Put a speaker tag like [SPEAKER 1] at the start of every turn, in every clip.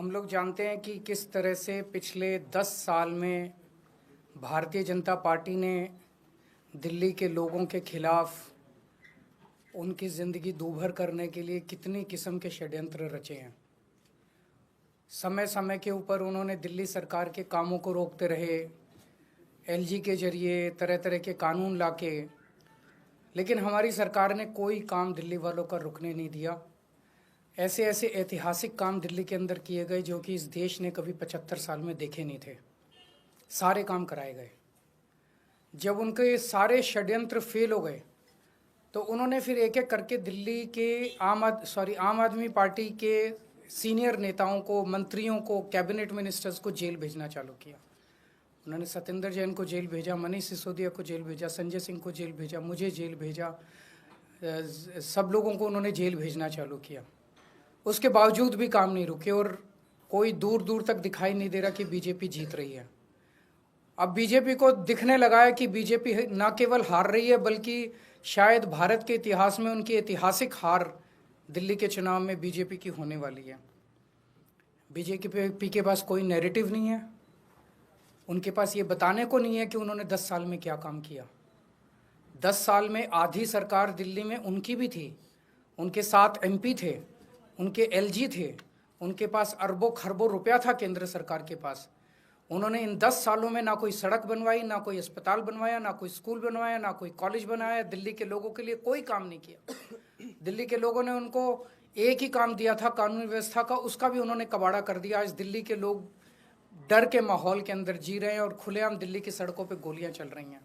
[SPEAKER 1] हम लोग जानते हैं कि किस तरह से पिछले 10 साल में भारतीय जनता पार्टी ने दिल्ली के लोगों के खिलाफ उनकी ज़िंदगी दूभर करने के लिए कितनी किस्म के षड्यंत्र रचे हैं। समय समय के ऊपर उन्होंने दिल्ली सरकार के कामों को रोकते रहे, एलजी के जरिए तरह तरह के कानून लाके, लेकिन हमारी सरकार ने कोई काम दिल्ली वालों का रुकने नहीं दिया। ऐसे ऐसे ऐतिहासिक काम दिल्ली के अंदर किए गए जो कि इस देश ने कभी 75 साल में देखे नहीं थे। सारे काम कराए गए। जब उनके सारे षड्यंत्र फेल हो गए तो उन्होंने फिर एक एक करके दिल्ली के आम आदमी पार्टी के सीनियर नेताओं को, मंत्रियों को, कैबिनेट मिनिस्टर्स को जेल भेजना चालू किया। उन्होंने सत्येंद्र जैन को जेल भेजा, मनीष सिसोदिया को जेल भेजा, संजय सिंह को जेल भेजा, मुझे जेल भेजा, सब लोगों को उन्होंने जेल भेजना चालू किया। उसके बावजूद भी काम नहीं रुके और कोई दूर दूर तक दिखाई नहीं दे रहा कि बीजेपी जीत रही है। अब बीजेपी को दिखने लगा है कि बीजेपी न केवल हार रही है बल्कि शायद भारत के इतिहास में उनकी ऐतिहासिक हार दिल्ली के चुनाव में बीजेपी की होने वाली है। बीजेपी के पास कोई नैरेटिव नहीं है, उनके पास ये बताने को नहीं है कि उन्होंने 10 साल में क्या काम किया। 10 साल में आधी सरकार दिल्ली में उनकी भी थी, उनके साथ एमपी थे, उनके एलजी थे, उनके पास अरबों खरबों रुपया था केंद्र सरकार के पास। उन्होंने इन 10 सालों में ना कोई सड़क बनवाई, ना कोई अस्पताल बनवाया, ना कोई स्कूल बनवाया, ना कोई कॉलेज बनाया। दिल्ली के लोगों के लिए कोई काम नहीं किया। दिल्ली के लोगों ने उनको एक ही काम दिया था कानून व्यवस्था का, उसका भी उन्होंने कबाड़ा कर दिया। आज दिल्ली के लोग डर के माहौल के अंदर जी रहे हैं और खुलेआम दिल्ली की सड़कों पर गोलियां चल रही हैं।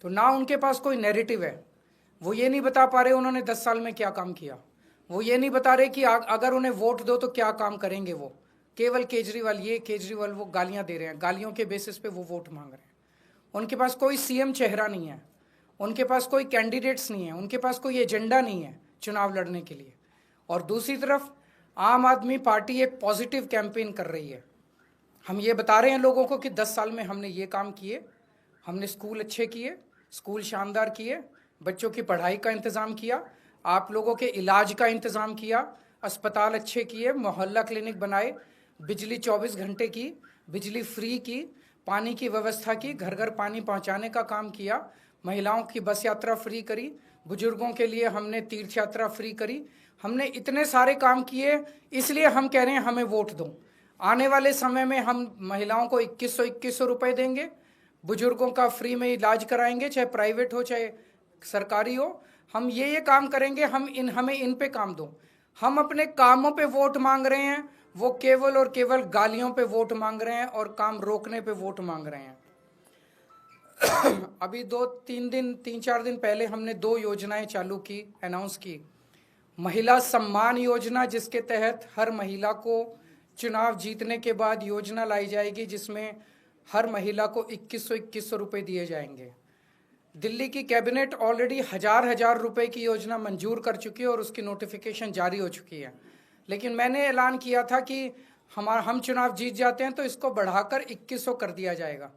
[SPEAKER 1] तो ना उनके पास कोई नैरेटिव है, वो ये नहीं बता पा रहे उन्होंने 10 साल में क्या काम किया। वो ये नहीं बता रहे कि अगर उन्हें वोट दो तो क्या काम करेंगे। वो केवल केजरीवाल ये, केजरीवाल वो गालियां दे रहे हैं, गालियों के बेसिस पे वो वोट मांग रहे हैं। उनके पास कोई सीएम चेहरा नहीं है, उनके पास कोई कैंडिडेट्स नहीं है, उनके पास कोई एजेंडा नहीं है चुनाव लड़ने के लिए। और दूसरी तरफ आम आदमी पार्टी एक पॉजिटिव कैंपेन कर रही है। हम ये बता रहे हैं लोगों को कि 10 साल में हमने ये काम किए, हमने स्कूल अच्छे किए, स्कूल शानदार किए, बच्चों की पढ़ाई का इंतज़ाम किया, आप लोगों के इलाज का इंतज़ाम किया, अस्पताल अच्छे किए, मोहल्ला क्लिनिक बनाए, बिजली 24 घंटे की, बिजली फ्री की, पानी की व्यवस्था की, घर घर पानी पहुंचाने का काम किया, महिलाओं की बस यात्रा फ्री करी, बुजुर्गों के लिए हमने तीर्थ यात्रा फ्री करी। हमने इतने सारे काम किए, इसलिए हम कह रहे हैं हमें वोट दो। आने वाले समय में हम महिलाओं को 2100 रुपये देंगे, बुजुर्गों का फ्री में इलाज कराएंगे, चाहे प्राइवेट हो चाहे सरकारी हो। हम ये काम करेंगे, हमें इन पे काम दो। हम अपने कामों पे वोट मांग रहे हैं, वो केवल और केवल गालियों पे वोट मांग रहे हैं और काम रोकने पे वोट मांग रहे हैं। अभी 3-4 दिन पहले हमने 2 योजनाएं चालू की, अनाउंस की। महिला सम्मान योजना, जिसके तहत हर महिला को चुनाव जीतने के बाद योजना लाई जाएगी जिसमें हर महिला को 2100 रुपये दिए जाएंगे। दिल्ली की कैबिनेट ऑलरेडी हजार रुपए की योजना मंजूर कर चुकी है और उसकी नोटिफिकेशन जारी हो चुकी है। लेकिन मैंने ऐलान किया था कि हम चुनाव जीत जाते हैं तो इसको बढ़ाकर 2100 कर दिया जाएगा।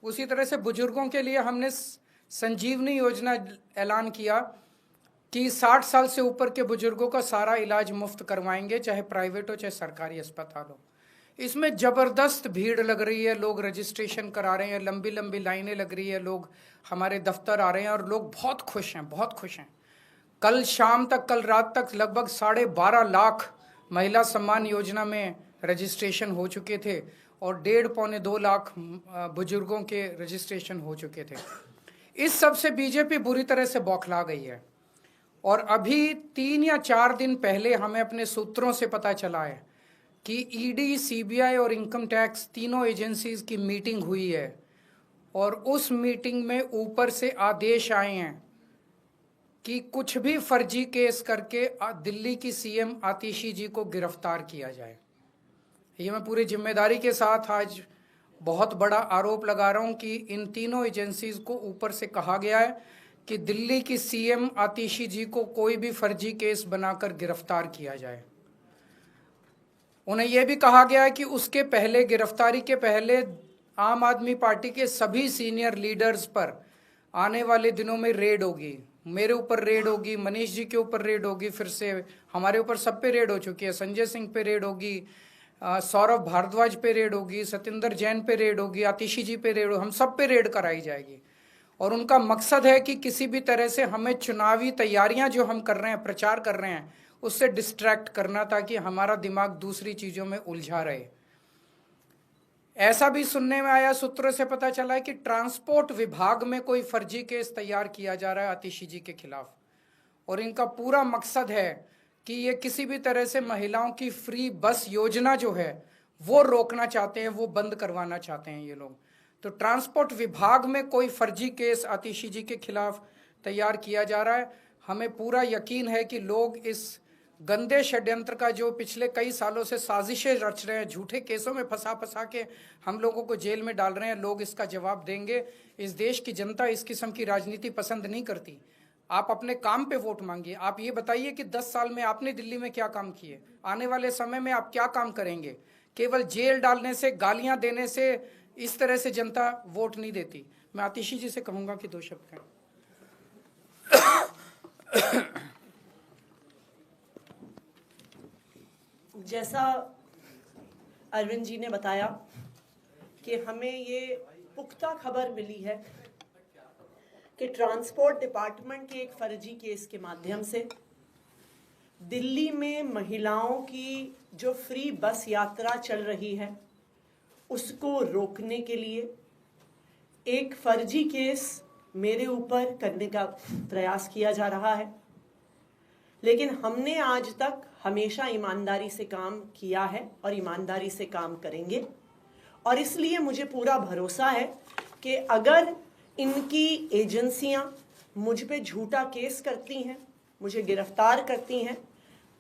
[SPEAKER 1] उसी तरह से बुजुर्गों के लिए हमने संजीवनी योजना ऐलान किया कि 60 साल से ऊपर के बुजुर्गों का सारा इलाज मुफ्त करवाएंगे, चाहे प्राइवेट हो चाहे सरकारी अस्पताल हो। इसमें ज़बरदस्त भीड़ लग रही है, लोग रजिस्ट्रेशन करा रहे हैं, लंबी लंबी लाइनें लग रही है, लोग हमारे दफ्तर आ रहे हैं और लोग बहुत खुश हैं, बहुत खुश हैं। कल शाम तक, कल रात तक लगभग 12.5 लाख महिला सम्मान योजना में रजिस्ट्रेशन हो चुके थे और 1.5-2 लाख बुजुर्गों के रजिस्ट्रेशन हो चुके थे। इस सब से बीजेपी बुरी तरह से बौखला गई है। और अभी 3 या 4 दिन पहले हमें अपने सूत्रों से पता चला है कि ईडी, सीबीआई और इनकम टैक्स तीनों एजेंसीज की मीटिंग हुई है और उस मीटिंग में ऊपर से आदेश आए हैं कि कुछ भी फर्जी केस करके दिल्ली की सीएम आतिशी जी को गिरफ्तार किया जाए। ये मैं पूरी जिम्मेदारी के साथ आज बहुत बड़ा आरोप लगा रहा हूं कि इन तीनों एजेंसीज को ऊपर से कहा गया है कि दिल्ली की सीएम आतिशी जी को कोई भी फर्जी केस बनाकर गिरफ्तार किया जाए। उन्हें यह भी कहा गया है कि उसके पहले, गिरफ्तारी के पहले, आम आदमी पार्टी के सभी सीनियर लीडर्स पर आने वाले दिनों में रेड होगी, मेरे ऊपर रेड होगी, मनीष जी के ऊपर रेड होगी, फिर से हमारे ऊपर सब पे रेड हो चुकी है। संजय सिंह पे रेड होगी, सौरभ भारद्वाज पे रेड होगी, सत्येंद्र जैन पे रेड होगी, आतिशी जी पे रेड होगी, हम सब पे रेड कराई जाएगी। और उनका मकसद है कि किसी भी तरह से हमें चुनावी तैयारियां जो हम कर रहे हैं, प्रचार कर रहे हैं, उससे डिस्ट्रैक्ट करना, ताकि हमारा दिमाग दूसरी चीजों में उलझा रहे। ऐसा भी सुनने में आया, सूत्रों से पता चला है कि ट्रांसपोर्ट विभाग में कोई फर्जी केस तैयार किया जा रहा है आतिशी जी के खिलाफ, और इनका पूरा मकसद है कि ये किसी भी तरह से महिलाओं की फ्री बस योजना जो है वो रोकना चाहते हैं, वो बंद करवाना चाहते हैं ये लोग। तो ट्रांसपोर्ट विभाग में कोई फर्जी केस आतिशी जी के खिलाफ तैयार किया जा रहा है। हमें पूरा यकीन है कि लोग इस गंदे षड्यंत्र का, जो पिछले कई सालों से साजिशें रच रहे हैं, झूठे केसों में फंसा के हम लोगों को जेल में डाल रहे हैं, लोग इसका जवाब देंगे। इस देश की जनता इस किस्म की राजनीति पसंद नहीं करती। आप अपने काम पे वोट मांगिए। आप ये बताइए कि 10 साल में आपने दिल्ली में क्या काम किए, आने वाले समय में आप क्या काम करेंगे। केवल जेल डालने से, गालियां देने से इस तरह से जनता वोट नहीं देती। मैं आतिशी जी से कहूंगा कि 2 शब्द कहें।
[SPEAKER 2] जैसा अरविंद जी ने बताया कि हमें ये पुख्ता खबर मिली है कि ट्रांसपोर्ट डिपार्टमेंट के एक फर्जी केस के माध्यम से दिल्ली में महिलाओं की जो फ्री बस यात्रा चल रही है उसको रोकने के लिए एक फर्जी केस मेरे ऊपर करने का प्रयास किया जा रहा है। लेकिन हमने आज तक हमेशा ईमानदारी से काम किया है और ईमानदारी से काम करेंगे, और इसलिए मुझे पूरा भरोसा है कि अगर इनकी एजेंसियां मुझ पे झूठा केस करती हैं, मुझे गिरफ्तार करती हैं,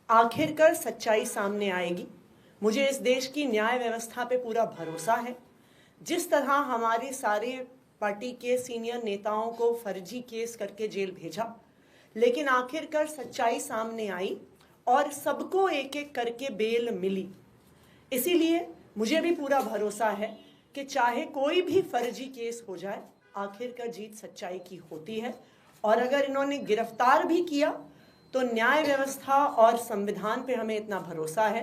[SPEAKER 2] आखिरकार सच्चाई सामने आएगी। मुझे इस देश की न्याय व्यवस्था पे पूरा भरोसा है। जिस तरह हमारे सारे पार्टी के सीनियर नेताओं को फर्जी केस करके जेल भेजा, लेकिन आखिरकार सच्चाई सामने आई और सबको एक एक करके बेल मिली। इसीलिए मुझे भी पूरा भरोसा है कि चाहे कोई भी फर्जी केस हो जाए, आखिरकार जीत सच्चाई की होती है। और अगर इन्होंने गिरफ्तार भी किया तो न्याय व्यवस्था और संविधान पे हमें इतना भरोसा है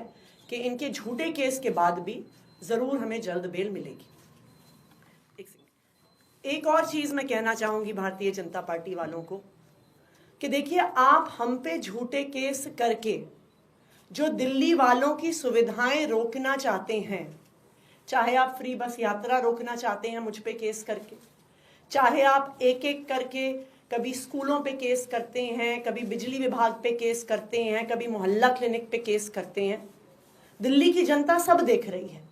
[SPEAKER 2] कि इनके झूठे केस के बाद भी जरूर हमें जल्द बेल मिलेगी। एक और चीज मैं कहना चाहूंगी भारतीय जनता पार्टी वालों को कि देखिए, आप हम पे झूठे केस करके जो दिल्ली वालों की सुविधाएं रोकना चाहते हैं, चाहे आप फ्री बस यात्रा रोकना चाहते हैं मुझ पे केस करके, चाहे आप एक एक करके कभी स्कूलों पे केस करते हैं, कभी बिजली विभाग पे केस करते हैं, कभी मोहल्ला क्लिनिक पे केस करते हैं, दिल्ली की जनता सब देख रही है।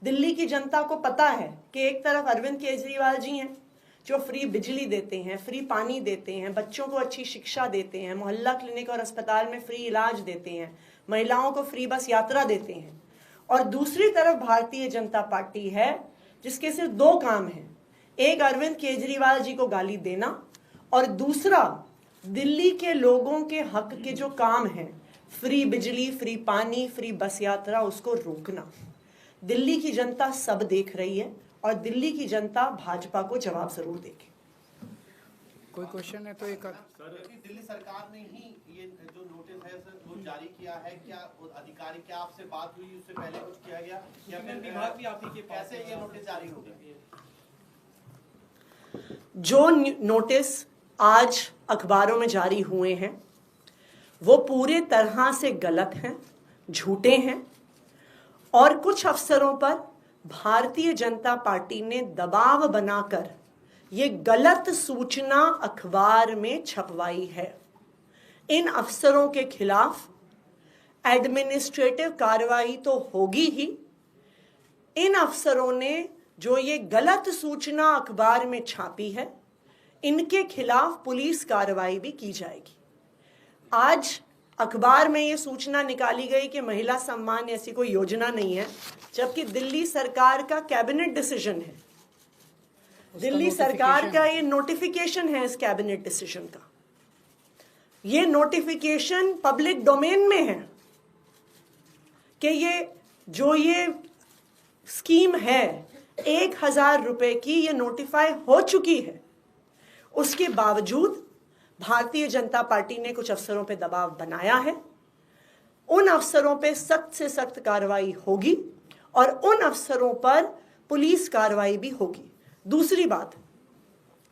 [SPEAKER 2] दिल्ली की जनता को पता है कि एक तरफ अरविंद केजरीवाल जी हैं जो फ्री बिजली देते हैं, फ्री पानी देते हैं, बच्चों को अच्छी शिक्षा देते हैं, मोहल्ला क्लिनिक और अस्पताल में फ्री इलाज देते हैं, महिलाओं को फ्री बस यात्रा देते हैं, और दूसरी तरफ भारतीय जनता पार्टी है जिसके सिर्फ 2 काम हैं, एक अरविंद केजरीवाल जी को गाली देना और दूसरा दिल्ली के लोगों के हक के जो काम हैं, फ्री बिजली, फ्री पानी, फ्री बस यात्रा, उसको रोकना। दिल्ली की जनता सब देख रही है और दिल्ली की जनता भाजपा को जवाब जरूर देगी।
[SPEAKER 1] कोई क्वेश्चन है तो एक
[SPEAKER 3] दिल्ली सरकार ने ही ये जो नोटिस है सर वो जारी किया है, क्या अधिकारी, क्या आपसे बात हुई, उससे पहले कुछ किया गया या फिर विभाग भी आप ही के कैसे ये नोटिस जारी हो गया?
[SPEAKER 2] जो नोटिस आज अखबारों में जारी हुए हैं वो पूरे तरह से गलत हैं, झूठे हैं, और कुछ अफसरों पर भारतीय जनता पार्टी ने दबाव बनाकर ये गलत सूचना अखबार में छपवाई है। इन अफसरों के खिलाफ एडमिनिस्ट्रेटिव कार्रवाई तो होगी ही, इन अफसरों ने जो ये गलत सूचना अखबार में छापी है इनके खिलाफ पुलिस कार्रवाई भी की जाएगी। आज अखबार में ये सूचना निकाली गई कि महिला सम्मान ऐसी कोई योजना नहीं है, जबकि दिल्ली सरकार का कैबिनेट डिसीजन है, दिल्ली सरकार का ये नोटिफिकेशन है इस कैबिनेट डिसीजन का। ये नोटिफिकेशन पब्लिक डोमेन में है कि ये स्कीम है 1000 रुपए की, ये नोटिफाई हो चुकी है। उसके बावजूद भारतीय जनता पार्टी ने कुछ अफसरों पे दबाव बनाया है, उन अफसरों पे सख्त से सख्त कार्रवाई होगी और उन अफसरों पर पुलिस कार्रवाई भी होगी। दूसरी बात,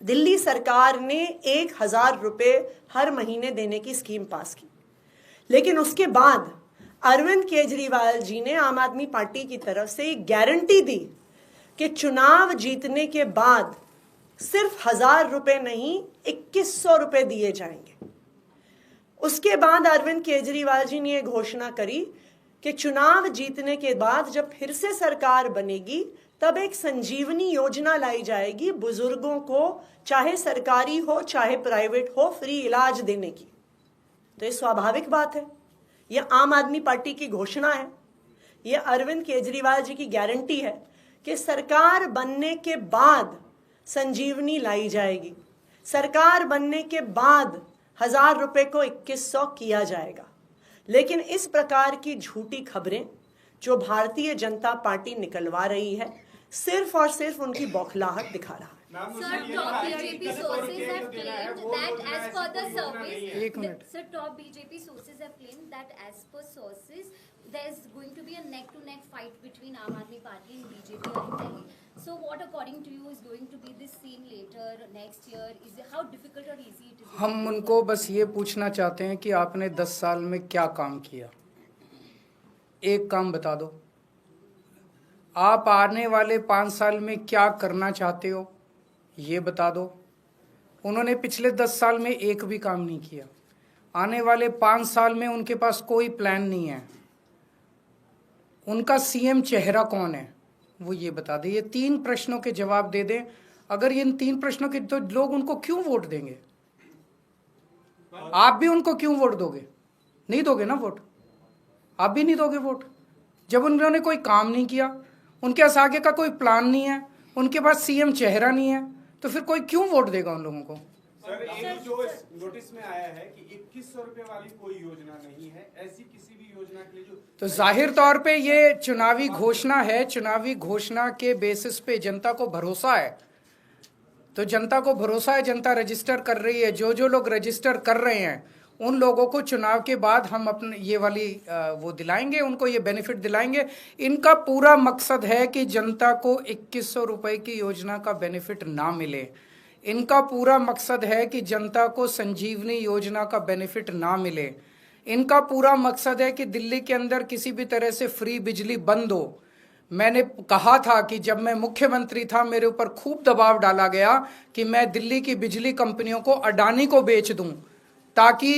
[SPEAKER 2] दिल्ली सरकार ने 1000 रुपये हर महीने देने की स्कीम पास की, लेकिन उसके बाद अरविंद केजरीवाल जी ने आम आदमी पार्टी की तरफ से एक गारंटी दी कि चुनाव जीतने के बाद सिर्फ 1000 रुपये नहीं 2100 रुपये दिए जाएंगे। उसके बाद अरविंद केजरीवाल जी ने यह घोषणा करी कि चुनाव जीतने के बाद जब फिर से सरकार बनेगी तब एक संजीवनी योजना लाई जाएगी बुजुर्गों को, चाहे सरकारी हो चाहे प्राइवेट हो, फ्री इलाज देने की। तो ये स्वाभाविक बात है, ये आम आदमी पार्टी की घोषणा है, ये अरविंद केजरीवाल जी की गारंटी है कि सरकार बनने के बाद संजीवनी लाई जाएगी, सरकार बनने के बाद 1000 रुपये को 2100 किया जाएगा। लेकिन इस प्रकार की झूठी खबरें जो भारतीय जनता पार्टी निकलवा रही है, सिर्फ और सिर्फ उनकी बौखलाहट दिखा रहा है।
[SPEAKER 4] Sir, top BJP sources have claimed that as per the surveys, sir, top BJP sources have claimed that as per sources, there is going to be a neck-to-neck fight between Aam Aadmi Party and BJP in Delhi. So, what according to you is going to be this scene later next year? Is it, how difficult or easy it is?
[SPEAKER 1] हम उनको बस ये पूछना चाहते हैं कि आपने 10 साल में क्या काम किया, एक काम बता दो। आप आने वाले 5 साल में क्या करना चाहते हो, ये बता दो। उन्होंने पिछले 10 साल में एक भी काम नहीं किया। आने वाले 5 साल में उनके पास कोई प्लान नहीं है। उनका सीएम चेहरा कौन है, वो ये बता दे। ये 3 प्रश्नों के जवाब दे दें। अगर इन 3 प्रश्नों के, तो लोग उनको क्यों वोट देंगे? आप भी उनको क्यों वोट दोगे? नहीं दोगे ना वोट, आप भी नहीं दोगे वोट। जब उन्होंने कोई काम नहीं किया, उनके पास आगे का कोई प्लान नहीं है, उनके पास सीएम चेहरा नहीं है, तो फिर कोई क्यों वोट देगा उन लोगों को?
[SPEAKER 5] सर, एक जो नोटिस में आया है कि 2100 रुपए वाली कोई योजना नहीं है, ऐसी किसी भी योजना के लिए जो,
[SPEAKER 1] तो जाहिर तौर पे ये चुनावी घोषणा है। चुनावी घोषणा के बेसिस पे जनता को भरोसा है, तो जनता को भरोसा है, जनता रजिस्टर कर रही है। जो जो लोग रजिस्टर कर रहे हैं उन लोगों को चुनाव के बाद हम अपने ये वाली वो दिलाएंगे, उनको ये बेनिफिट दिलाएंगे। इनका पूरा मकसद है कि जनता को 2100 रुपए की योजना का बेनिफिट ना मिले। इनका पूरा मकसद है कि जनता को संजीवनी योजना का बेनिफिट ना मिले। इनका पूरा मकसद है कि दिल्ली के अंदर किसी भी तरह से फ्री बिजली बंद हो। मैंने कहा था कि जब मैं मुख्यमंत्री था मेरे ऊपर खूब दबाव डाला गया कि मैं दिल्ली की बिजली कंपनियों को अडानी को बेच दूं ताकि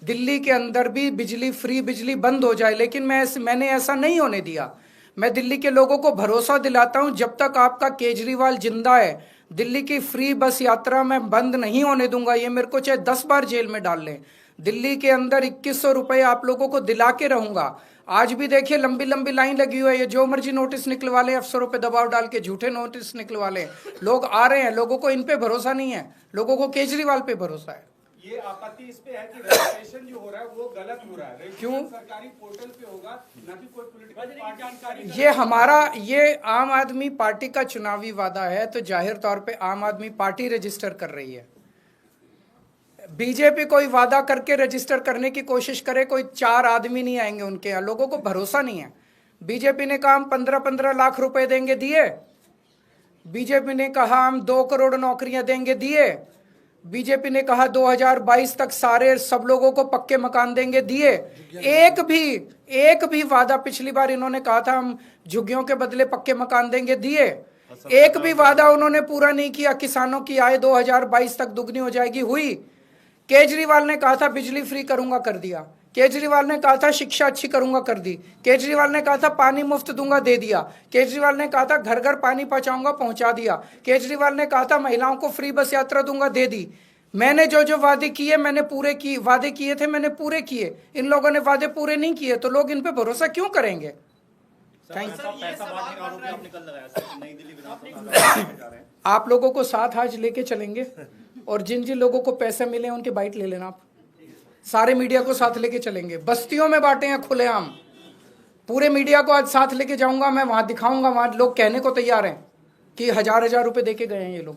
[SPEAKER 1] दिल्ली के अंदर भी बिजली, फ्री बिजली बंद हो जाए, लेकिन मैंने ऐसा नहीं होने दिया। मैं दिल्ली के लोगों को भरोसा दिलाता हूं, जब तक आपका केजरीवाल जिंदा है दिल्ली की फ्री बस यात्रा मैं बंद नहीं होने दूंगा। ये मेरे को चाहे 10 बार जेल में डाल लें, दिल्ली के अंदर 2100 रुपए आप लोगों को दिला के रहूंगा। आज भी देखिए लंबी लंबी लाइन लगी हुई है, ये जो मर्जी नोटिस निकलवा ले, अफसरों पे दबाव डाल के झूठे नोटिस निकलवा ले। लोग आ रहे हैं, लोगों को इन पे भरोसा नहीं है, लोगों को केजरीवाल पे भरोसा है।
[SPEAKER 5] ये आपत्ति इस पे है कि रजिस्ट्रेशन जो हो रहा है वो गलत हो रहा है।
[SPEAKER 1] क्यों?
[SPEAKER 5] सरकारी पोर्टल पे होगा, ना कि कोई पॉलिटिकल पार्टी जानकारी।
[SPEAKER 1] ये आम आदमी पार्टी का चुनावी वादा है, तो जाहिर तौर पे आम आदमी पार्टी रजिस्टर कर रही है। बीजेपी कोई वादा करके रजिस्टर करने की कोशिश करे, कोई 4 आदमी नहीं आएंगे उनके यहाँ, लोगों को भरोसा नहीं है। बीजेपी ने कहा हम 15-15 लाख रुपए देंगे, दिए। बीजेपी ने कहा हम 2 करोड़ नौकरियां देंगे, दिए। बीजेपी ने कहा 2022 तक सारे सब लोगों को पक्के मकान देंगे, दिए। एक भी वादा, पिछली बार इन्होंने कहा था हम झुग्गियों के बदले पक्के मकान देंगे, दिए। एक भी वादा उन्होंने पूरा नहीं किया। किसानों की आय 2022 तक दुगनी हो जाएगी, हुई। केजरीवाल ने कहा था बिजली फ्री करूंगा, कर दिया। केजरीवाल ने कहा था शिक्षा अच्छी करूंगा, कर दी। केजरीवाल ने कहा था पानी मुफ्त दूंगा, दे दिया। केजरीवाल ने कहा था घर घर पानी पहुंचाऊंगा, पहुंचा दिया। केजरीवाल ने कहा था महिलाओं को फ्री बस यात्रा दूंगा, दे दी। मैंने जो जो वादे किए मैंने पूरे किए, वादे किए थे मैंने पूरे किए। इन लोगों ने वादे पूरे नहीं किए, तो लोग इन पे भरोसा क्यों करेंगे? आप लोगों को साथ आज लेके चलेंगे, और जिन जिन लोगों को पैसे मिले उनके बाइट ले लेना। आप सारे मीडिया को साथ लेके चलेंगे, बस्तियों में बांटे हैं खुलेआम। पूरे मीडिया को आज साथ लेके जाऊंगा मैं, वहां दिखाऊंगा, वहां लोग कहने को तैयार हैं कि 1000-1000 रुपए देके गए हैं ये लोग।